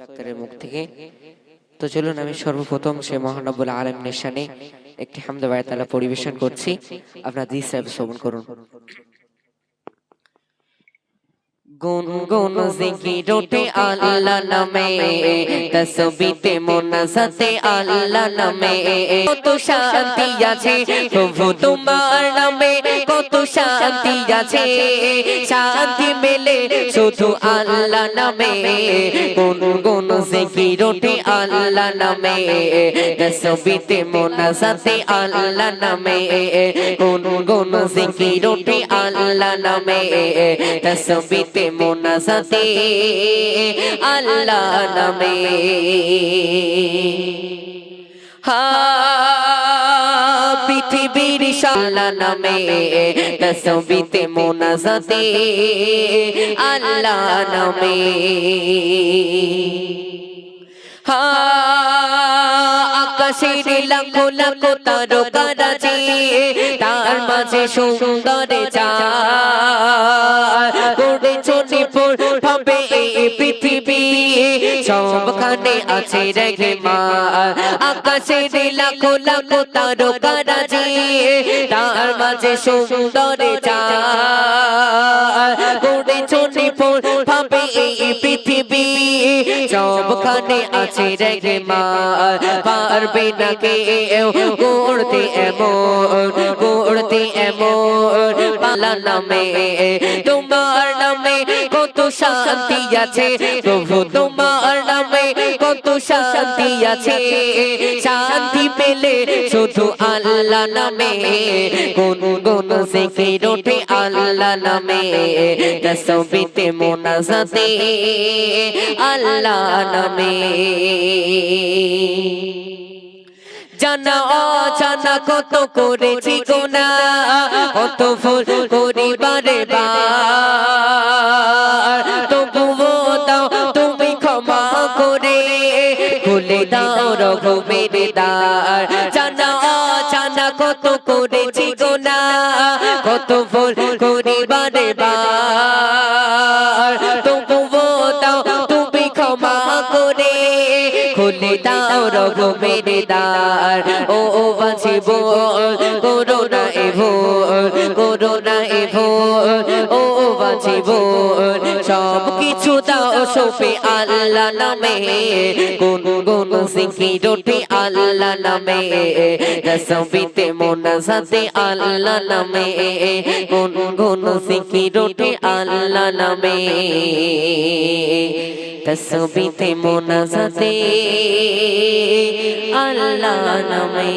ডাক্তারের মুখ থেকে। তো চলুন আমি সর্বপ্রথম সে মহান রব্বুল আলামিনের শানে একটি হামদ বায়াত পরিবেশন করছি, আপনারা দিস সাহেব শ্রবণ করুন। গুনগুন জিকির ওঠে আল্লাহ নামে, তাসবিতে মোনাজাতে আল্লাহ নামে। কত শান্তি আছে প্রভু তোমার নামে, কত শান্তি আছে, শান্তি মেলে শুধু আল্লাহ নামে। গুনগুন জিকির ওঠে আল্লাহ নামে, তাসবিতে মোনাজাতে আল্লাহ নামে। গুনগুন জিকির ওঠে আল্লাহ নামে, তাসবিতে মোনাজাতে আল্লাহ নামে। পৃথিবীর আল্লাহ নামে, তাসবিতে মোনাজাতে আল্লাহ নামে। আকাশের লাখো লাখো তারকারাজি, তার মাঝে সুন্দর চাঁদ করেছো নিপুণ ভাবে এই পৃথিবী, সবখানে আছে রহমান। আকাশের লাখো লাখো তারকারাজি, তার মাঝে সুন্দর চাঁদ করেছো নিপুণ ভাবে এই পৃথিবী, সবখানে আছে রহমান। পারবে না কেউ করতে এমন, করতে এমন পালা নামে। তোমার নামে কত শান্তি আছে প্রভু, তোমার নামে কত শান্তি আছে, শান্তি পেলে শুধু আল্লাহ নামে। গুনগুন জিকির ওঠে আল্লাহ নামে, তাসবিতে মোনাজাতে আল্লাহ নামে। জানা অজানা কত করেছি গুনাহ, কত ভুল করি বারে বার, তবুও দাও তুমি ক্ষমা করে, খুলে দাও রহমের দ্বার। জানা অজানা কত করেছি গুনাহ, কত ভুল করি বারে বার, তবুও দাও তুমি ক্ষমা করে, খুলে দাও রহমের দ্বার। ও বাঁচিব করোনা এ ভোর, করোনা এ ভোর, ও বাঁচিব সব কিছু দাও সপে আল্লাহ নামে। গুনগুন জিকির ওঠে আল্লাহ নামে, তাসবিতে মোনাজাতে আল্লাহ নামে। গুনগুন জিকির ওঠে আল্লাহ নামে, তাসবিতে মোনাজাতে আল্লাহ নামে।